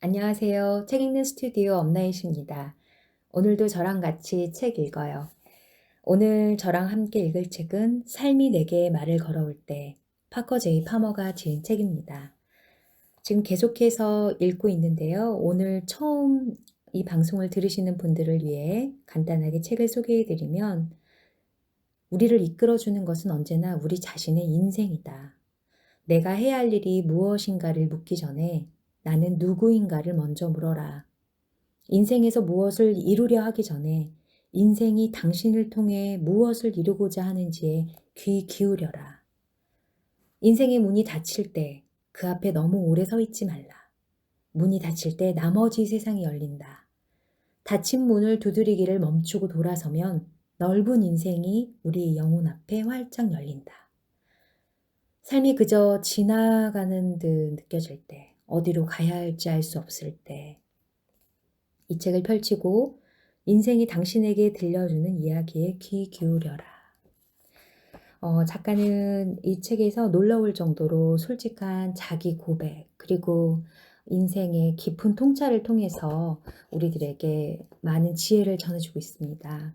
안녕하세요. 책 읽는 스튜디오 엄나잇입니다. 오늘도 저랑 같이 책 읽어요. 오늘 저랑 함께 읽을 책은 삶이 내게 말을 걸어올 때 파커 제이 파머가 지은 책입니다. 지금 계속해서 읽고 있는데요. 오늘 처음 이 방송을 들으시는 분들을 위해 간단하게 책을 소개해 드리면 우리를 이끌어주는 것은 언제나 우리 자신의 인생이다. 내가 해야 할 일이 무엇인가를 묻기 전에 나는 누구인가를 먼저 물어라. 인생에서 무엇을 이루려 하기 전에 인생이 당신을 통해 무엇을 이루고자 하는지에 귀 기울여라. 인생의 문이 닫힐 때 그 앞에 너무 오래 서 있지 말라. 문이 닫힐 때 나머지 세상이 열린다. 닫힌 문을 두드리기를 멈추고 돌아서면 넓은 인생이 우리 영혼 앞에 활짝 열린다. 삶이 그저 지나가는 듯 느껴질 때, 어디로 가야 할지 알 수 없을 때, 이 책을 펼치고 인생이 당신에게 들려주는 이야기에 귀 기울여라. 작가는 이 책에서 놀라울 정도로 솔직한 자기 고백, 그리고 인생의 깊은 통찰을 통해서 우리들에게 많은 지혜를 전해주고 있습니다.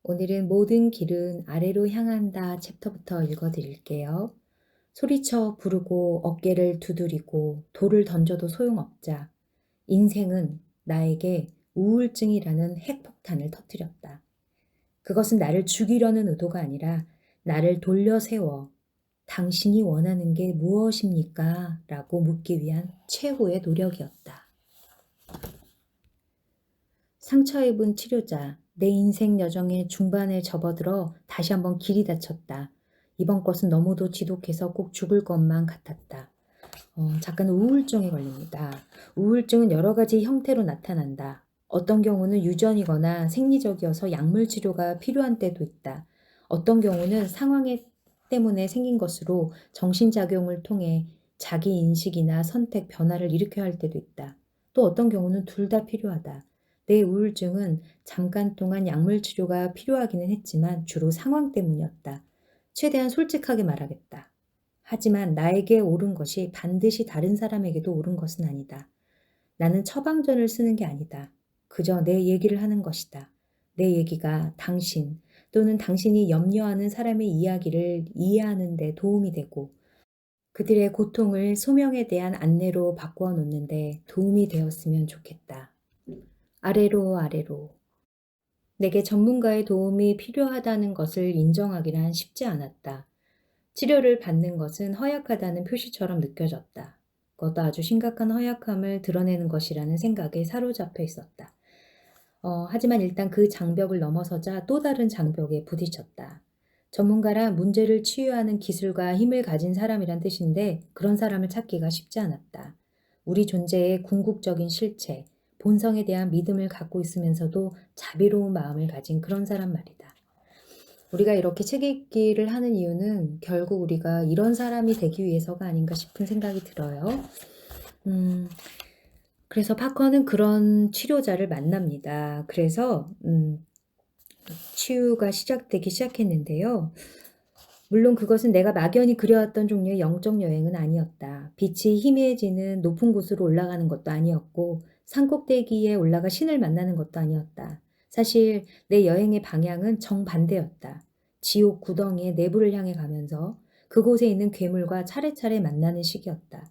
오늘은 모든 길은 아래로 향한다 챕터부터 읽어드릴게요. 소리쳐 부르고 어깨를 두드리고 돌을 던져도 소용없자 인생은 나에게 우울증이라는 핵폭탄을 터뜨렸다. 그것은 나를 죽이려는 의도가 아니라 나를 돌려 세워 당신이 원하는 게 무엇입니까? 라고 묻기 위한 최후의 노력이었다. 상처 입은 치료자, 내 인생 여정의 중반에 접어들어 다시 한번 길이 닫혔다. 이번 것은 너무도 지독해서 꼭 죽을 것만 같았다. 작가는 우울증에 걸립니다. 우울증은 여러 가지 형태로 나타난다. 어떤 경우는 유전이거나 생리적이어서 약물 치료가 필요한 때도 있다. 어떤 경우는 때문에 생긴 것으로 정신작용을 통해 자기 인식이나 선택 변화를 일으켜야 할 때도 있다. 또 어떤 경우는 둘 다 필요하다. 내 우울증은 잠깐 동안 약물 치료가 필요하기는 했지만 주로 상황 때문이었다. 최대한 솔직하게 말하겠다. 하지만 나에게 옳은 것이 반드시 다른 사람에게도 옳은 것은 아니다. 나는 처방전을 쓰는 게 아니다. 그저 내 얘기를 하는 것이다. 내 얘기가 당신 또는 당신이 염려하는 사람의 이야기를 이해하는 데 도움이 되고 그들의 고통을 소명에 대한 안내로 바꾸어 놓는데 도움이 되었으면 좋겠다. 아래로 아래로. 내게 전문가의 도움이 필요하다는 것을 인정하기란 쉽지 않았다. 치료를 받는 것은 허약하다는 표시처럼 느껴졌다. 그것도 아주 심각한 허약함을 드러내는 것이라는 생각에 사로잡혀 있었다. 하지만 일단 그 장벽을 넘어서자 또 다른 장벽에 부딪혔다. 전문가란 문제를 치유하는 기술과 힘을 가진 사람이란 뜻인데 그런 사람을 찾기가 쉽지 않았다. 우리 존재의 궁극적인 실체, 본성에 대한 믿음을 갖고 있으면서도 자비로운 마음을 가진 그런 사람 말이다. 우리가 이렇게 책 읽기를 하는 이유는 결국 우리가 이런 사람이 되기 위해서가 아닌가 싶은 생각이 들어요. 그래서 파커는 그런 치료자를 만납니다. 그래서 치유가 시작되기 시작했는데요. 물론 그것은 내가 막연히 그려왔던 종류의 영적 여행은 아니었다. 빛이 희미해지는 높은 곳으로 올라가는 것도 아니었고 산꼭대기에 올라가 신을 만나는 것도 아니었다. 사실 내 여행의 방향은 정반대였다. 지옥 구덩이의 내부를 향해 가면서 그곳에 있는 괴물과 차례차례 만나는 시기였다.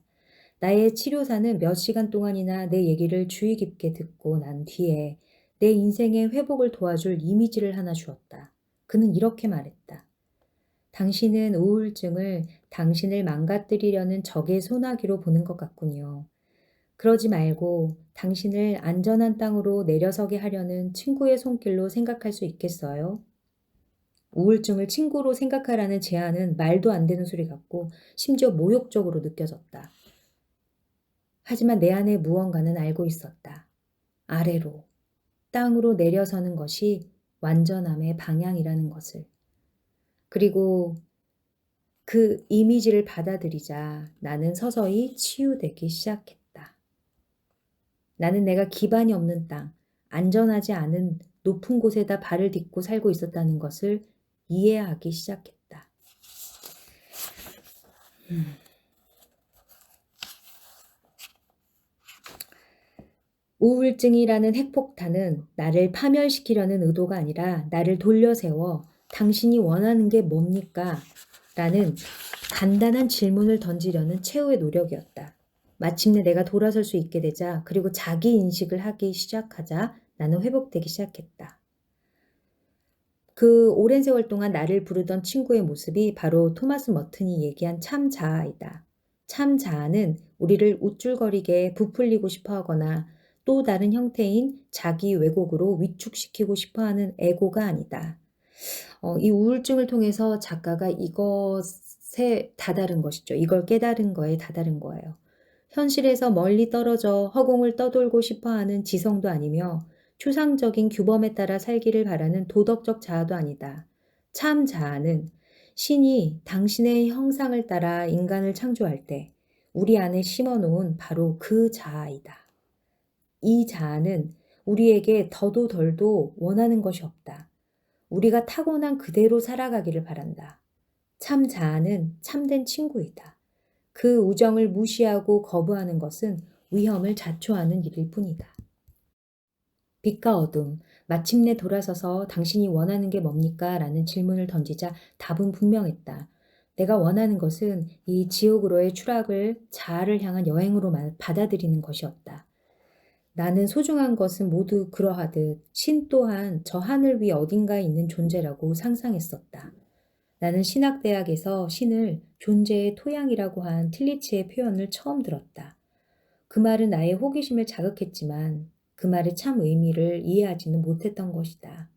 나의 치료사는 몇 시간 동안이나 내 얘기를 주의 깊게 듣고 난 뒤에 내 인생의 회복을 도와줄 이미지를 하나 주었다. 그는 이렇게 말했다. 당신은 우울증을 당신을 망가뜨리려는 적의 소나기로 보는 것 같군요. 그러지 말고 당신을 안전한 땅으로 내려서게 하려는 친구의 손길로 생각할 수 있겠어요? 우울증을 친구로 생각하라는 제안은 말도 안 되는 소리 같고 심지어 모욕적으로 느껴졌다. 하지만 내 안에 무언가는 알고 있었다. 아래로, 땅으로 내려서는 것이 완전함의 방향이라는 것을. 그리고 그 이미지를 받아들이자 나는 서서히 치유되기 시작했다. 나는 내가 기반이 없는 땅, 안전하지 않은 높은 곳에다 발을 딛고 살고 있었다는 것을 이해하기 시작했다. 우울증이라는 핵폭탄은 나를 파멸시키려는 의도가 아니라 나를 돌려세워 당신이 원하는 게 뭡니까? 라는 간단한 질문을 던지려는 최후의 노력이었다. 마침내 내가 돌아설 수 있게 되자, 그리고 자기 인식을 하기 시작하자 나는 회복되기 시작했다. 그 오랜 세월 동안 나를 부르던 친구의 모습이 바로 토마스 머튼이 얘기한 참 자아이다. 참 자아는 우리를 우쭐거리게 부풀리고 싶어 하거나 또 다른 형태인 자기 왜곡으로 위축시키고 싶어 하는 에고가 아니다. 이 우울증을 통해서 작가가 이것에 다다른 것이죠. 이걸 깨달은 거에 다다른 거예요. 현실에서 멀리 떨어져 허공을 떠돌고 싶어 하는 지성도 아니며 추상적인 규범에 따라 살기를 바라는 도덕적 자아도 아니다. 참 자아는 신이 당신의 형상을 따라 인간을 창조할 때 우리 안에 심어놓은 바로 그 자아이다. 이 자아는 우리에게 더도 덜도 원하는 것이 없다. 우리가 타고난 그대로 살아가기를 바란다. 참 자아는 참된 친구이다. 그 우정을 무시하고 거부하는 것은 위험을 자초하는 일일 뿐이다. 빛과 어둠, 마침내 돌아서서 당신이 원하는 게 뭡니까? 라는 질문을 던지자 답은 분명했다. 내가 원하는 것은 이 지옥으로의 추락을 자아를 향한 여행으로 받아들이는 것이었다. 나는 소중한 것은 모두 그러하듯 신 또한 저 하늘 위 어딘가에 있는 존재라고 상상했었다. 나는 신학대학에서 신을 존재의 토양이라고 한 틸리치의 표현을 처음 들었다. 그 말은 나의 호기심을 자극했지만 그 말의 참 의미를 이해하지는 못했던 것이다.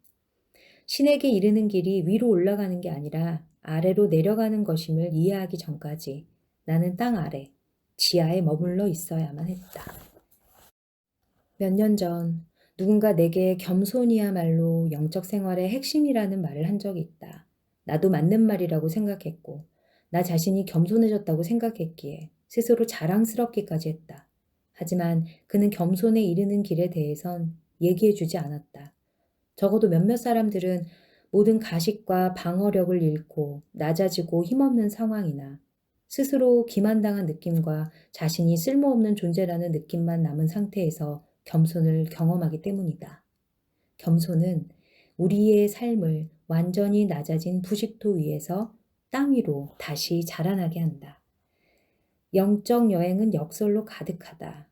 신에게 이르는 길이 위로 올라가는 게 아니라 아래로 내려가는 것임을 이해하기 전까지 나는 땅 아래, 지하에 머물러 있어야만 했다. 몇 년 전 누군가 내게 겸손이야말로 영적 생활의 핵심이라는 말을 한 적이 있다. 나도 맞는 말이라고 생각했고 나 자신이 겸손해졌다고 생각했기에 스스로 자랑스럽기까지 했다. 하지만 그는 겸손에 이르는 길에 대해선 얘기해주지 않았다. 적어도 몇몇 사람들은 모든 가식과 방어력을 잃고 낮아지고 힘없는 상황이나 스스로 기만당한 느낌과 자신이 쓸모없는 존재라는 느낌만 남은 상태에서 겸손을 경험하기 때문이다. 겸손은 우리의 삶을 완전히 낮아진 부식토 위에서 땅 위로 다시 자라나게 한다. 영적 여행은 역설로 가득하다.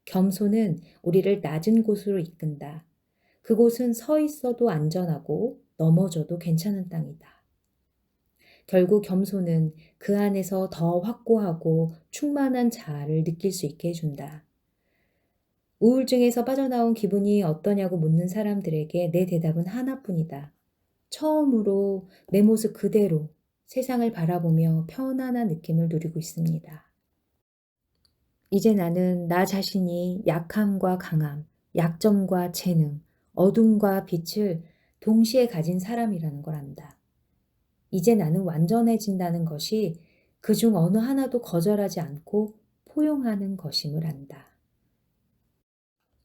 겸손은 우리를 낮은 곳으로 이끈다. 그곳은 서 있어도 안전하고 넘어져도 괜찮은 땅이다. 결국 겸손은 그 안에서 더 확고하고 충만한 자아를 느낄 수 있게 해준다. 우울증에서 빠져나온 기분이 어떠냐고 묻는 사람들에게 내 대답은 하나뿐이다. 처음으로 내 모습 그대로 세상을 바라보며 편안한 느낌을 누리고 있습니다. 이제 나는 나 자신이 약함과 강함, 약점과 재능, 어둠과 빛을 동시에 가진 사람이라는 걸 안다. 이제 나는 완전해진다는 것이 그중 어느 하나도 거절하지 않고 포용하는 것임을 안다.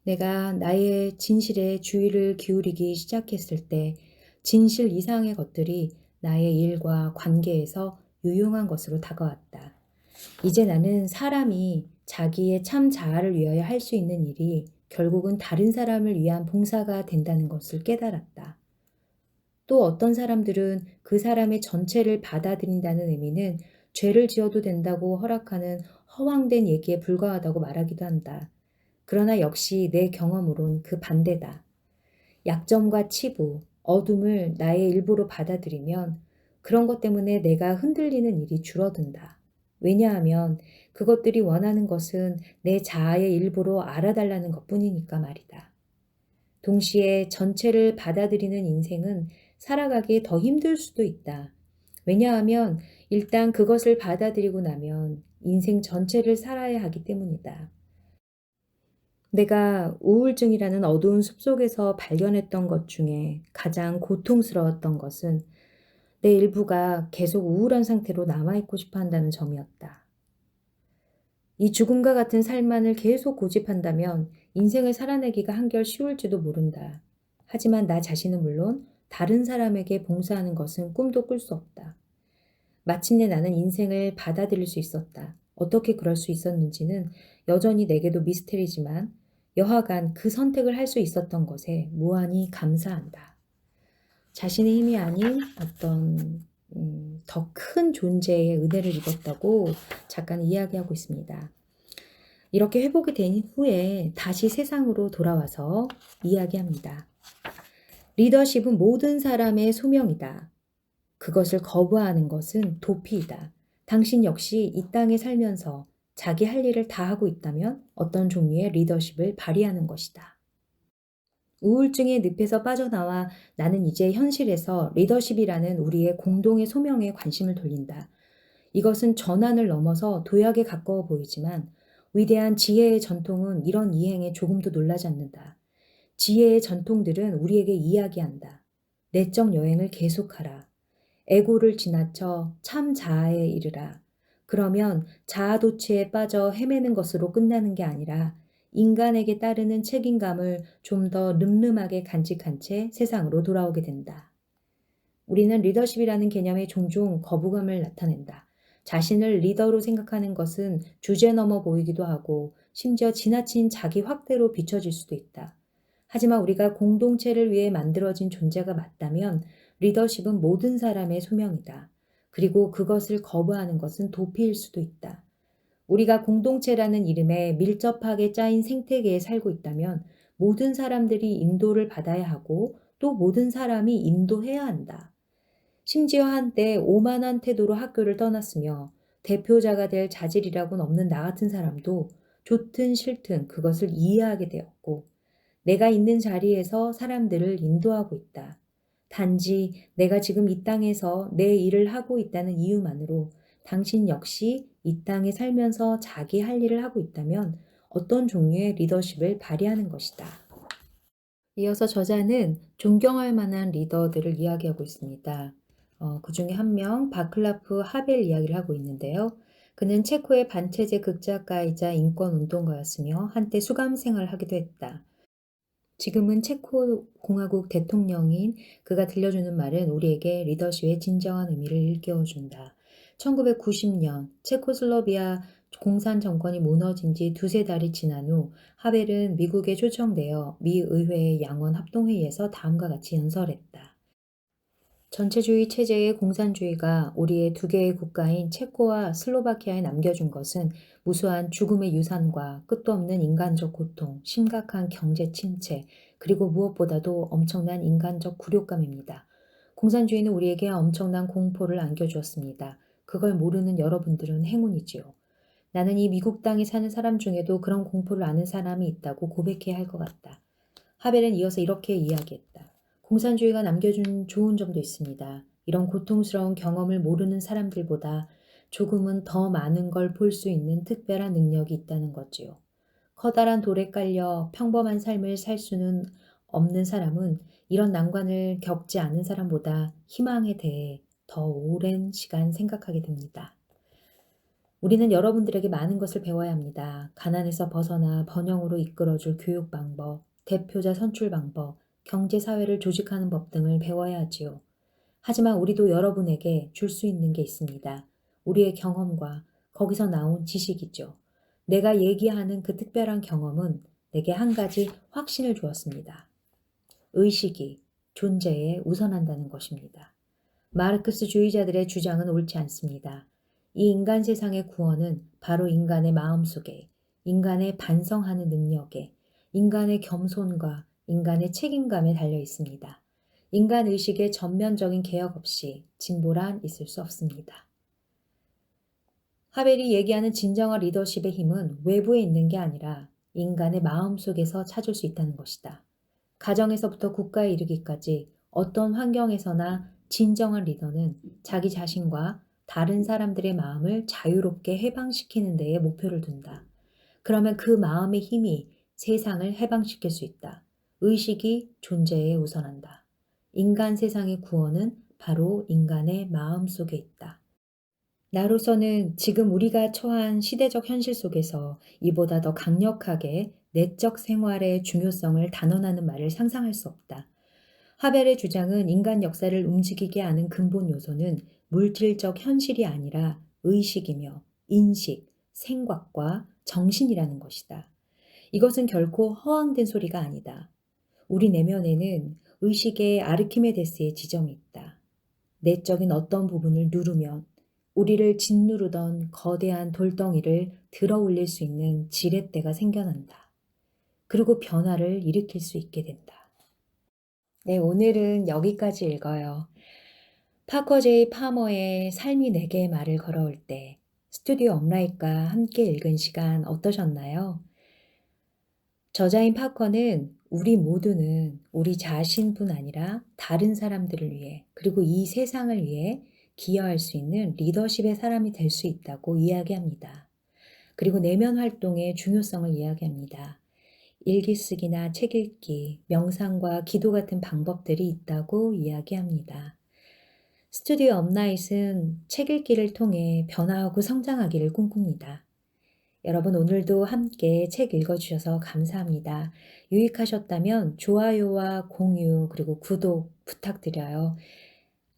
내가 나의 진실에 주의를 기울이기 시작했을 때 진실 이상의 것들이 나의 일과 관계에서 유용한 것으로 다가왔다. 이제 나는 사람이 자기의 참 자아를 위하여 할 수 있는 일이 결국은 다른 사람을 위한 봉사가 된다는 것을 깨달았다. 또 어떤 사람들은 그 사람의 전체를 받아들인다는 의미는 죄를 지어도 된다고 허락하는 허황된 얘기에 불과하다고 말하기도 한다. 그러나 역시 내 경험으론 그 반대다. 약점과 치부, 어둠을 나의 일부로 받아들이면 그런 것 때문에 내가 흔들리는 일이 줄어든다. 왜냐하면 그것들이 원하는 것은 내 자아의 일부로 알아달라는 것뿐이니까 말이다. 동시에 전체를 받아들이는 인생은 살아가기 더 힘들 수도 있다. 왜냐하면 일단 그것을 받아들이고 나면 인생 전체를 살아야 하기 때문이다. 내가 우울증이라는 어두운 숲속에서 발견했던 것 중에 가장 고통스러웠던 것은 내 일부가 계속 우울한 상태로 남아있고 싶어 한다는 점이었다. 이 죽음과 같은 삶만을 계속 고집한다면 인생을 살아내기가 한결 쉬울지도 모른다. 하지만 나 자신은 물론 다른 사람에게 봉사하는 것은 꿈도 꿀 수 없다. 마침내 나는 인생을 받아들일 수 있었다. 어떻게 그럴 수 있었는지는 여전히 내게도 미스테리지만 여하간 그 선택을 할 수 있었던 것에 무한히 감사한다. 자신의 힘이 아닌 어떤 더 큰 존재의 은혜를 입었다고 작가는 이야기하고 있습니다. 이렇게 회복이 된 후에 다시 세상으로 돌아와서 이야기합니다. 리더십은 모든 사람의 소명이다. 그것을 거부하는 것은 도피이다. 당신 역시 이 땅에 살면서 자기 할 일을 다 하고 있다면 어떤 종류의 리더십을 발휘하는 것이다. 우울증의 늪에서 빠져나와 나는 이제 현실에서 리더십이라는 우리의 공동의 소명에 관심을 돌린다. 이것은 전환을 넘어서 도약에 가까워 보이지만 위대한 지혜의 전통은 이런 이행에 조금도 놀라지 않는다. 지혜의 전통들은 우리에게 이야기한다. 내적 여행을 계속하라. 에고를 지나쳐 참 자아에 이르라. 그러면 자아도취에 빠져 헤매는 것으로 끝나는 게 아니라 인간에게 따르는 책임감을 좀 더 늠름하게 간직한 채 세상으로 돌아오게 된다. 우리는 리더십이라는 개념에 종종 거부감을 나타낸다. 자신을 리더로 생각하는 것은 주제넘어 보이기도 하고 심지어 지나친 자기 확대로 비춰질 수도 있다. 하지만 우리가 공동체를 위해 만들어진 존재가 맞다면 리더십은 모든 사람의 소명이다. 그리고 그것을 거부하는 것은 도피일 수도 있다. 우리가 공동체라는 이름에 밀접하게 짜인 생태계에 살고 있다면 모든 사람들이 인도를 받아야 하고 또 모든 사람이 인도해야 한다. 심지어 한때 오만한 태도로 학교를 떠났으며 대표자가 될 자질이라고는 없는 나 같은 사람도 좋든 싫든 그것을 이해하게 되었고 내가 있는 자리에서 사람들을 인도하고 있다. 단지 내가 지금 이 땅에서 내 일을 하고 있다는 이유만으로 당신 역시 이 땅에 살면서 자기 할 일을 하고 있다면 어떤 종류의 리더십을 발휘하는 것이다. 이어서 저자는 존경할 만한 리더들을 이야기하고 있습니다. 그 중에 한 명, 바클라프 하벨 이야기를 하고 있는데요. 그는 체코의 반체제 극작가이자 인권운동가였으며 한때 수감 생활을 하기도 했다. 지금은 체코 공화국 대통령인 그가 들려주는 말은 우리에게 리더십의 진정한 의미를 일깨워준다. 1990년 체코슬로비아 공산 정권이 무너진 지 두세 달이 지난 후 하벨은 미국에 초청되어 미 의회의 양원 합동회의에서 다음과 같이 연설했다. 전체주의 체제의 공산주의가 우리의 두 개의 국가인 체코와 슬로바키아에 남겨준 것은 무수한 죽음의 유산과 끝도 없는 인간적 고통, 심각한 경제 침체, 그리고 무엇보다도 엄청난 인간적 굴욕감입니다. 공산주의는 우리에게 엄청난 공포를 안겨주었습니다. 그걸 모르는 여러분들은 행운이지요. 나는 이 미국 땅에 사는 사람 중에도 그런 공포를 아는 사람이 있다고 고백해야 할 것 같다. 하벨은 이어서 이렇게 이야기했다. 공산주의가 남겨준 좋은 점도 있습니다. 이런 고통스러운 경험을 모르는 사람들보다 조금은 더 많은 걸 볼 수 있는 특별한 능력이 있다는 거지요. 커다란 돌에 깔려 평범한 삶을 살 수는 없는 사람은 이런 난관을 겪지 않은 사람보다 희망에 대해 더 오랜 시간 생각하게 됩니다. 우리는 여러분들에게 많은 것을 배워야 합니다. 가난에서 벗어나 번영으로 이끌어줄 교육 방법, 대표자 선출 방법, 경제사회를 조직하는 법 등을 배워야 하지요. 하지만 우리도 여러분에게 줄 수 있는 게 있습니다. 우리의 경험과 거기서 나온 지식이죠. 내가 얘기하는 그 특별한 경험은 내게 한 가지 확신을 주었습니다. 의식이 존재에 우선한다는 것입니다. 마르크스주의자들의 주장은 옳지 않습니다. 이 인간 세상의 구원은 바로 인간의 마음속에, 인간의 반성하는 능력에, 인간의 겸손과 인간의 책임감에 달려 있습니다. 인간 의식의 전면적인 개혁 없이 진보란 있을 수 없습니다. 하벨이 얘기하는 진정한 리더십의 힘은 외부에 있는 게 아니라 인간의 마음 속에서 찾을 수 있다는 것이다. 가정에서부터 국가에 이르기까지 어떤 환경에서나 진정한 리더는 자기 자신과 다른 사람들의 마음을 자유롭게 해방시키는 데에 목표를 둔다. 그러면 그 마음의 힘이 세상을 해방시킬 수 있다. 의식이 존재에 우선한다. 인간 세상의 구원은 바로 인간의 마음 속에 있다. 나로서는 지금 우리가 처한 시대적 현실 속에서 이보다 더 강력하게 내적 생활의 중요성을 단언하는 말을 상상할 수 없다. 하벨의 주장은 인간 역사를 움직이게 하는 근본 요소는 물질적 현실이 아니라 의식이며 인식, 생각과 정신이라는 것이다. 이것은 결코 허황된 소리가 아니다. 우리 내면에는 의식의 아르키메데스의 지점이 있다. 내적인 어떤 부분을 누르면 우리를 짓누르던 거대한 돌덩이를 들어 올릴 수 있는 지렛대가 생겨난다. 그리고 변화를 일으킬 수 있게 된다. 네, 오늘은 여기까지 읽어요. 파커 제이 파머의 삶이 내게 말을 걸어올 때 스튜디오 업라이트과 함께 읽은 시간 어떠셨나요? 저자인 파커는 우리 모두는 우리 자신뿐 아니라 다른 사람들을 위해 그리고 이 세상을 위해 기여할 수 있는 리더십의 사람이 될 수 있다고 이야기합니다. 그리고 내면 활동의 중요성을 이야기합니다. 일기 쓰기나 책 읽기, 명상과 기도 같은 방법들이 있다고 이야기합니다. 스튜디오 업나잇은 책 읽기를 통해 변화하고 성장하기를 꿈꿉니다. 여러분 오늘도 함께 책 읽어주셔서 감사합니다. 유익하셨다면 좋아요와 공유 그리고 구독 부탁드려요.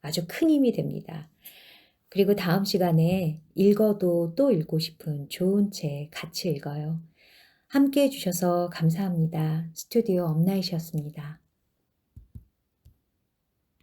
아주 큰 힘이 됩니다. 그리고 다음 시간에 읽어도 또 읽고 싶은 좋은 책 같이 읽어요. 함께 해주셔서 감사합니다. 스튜디오 업나잇이었습니다.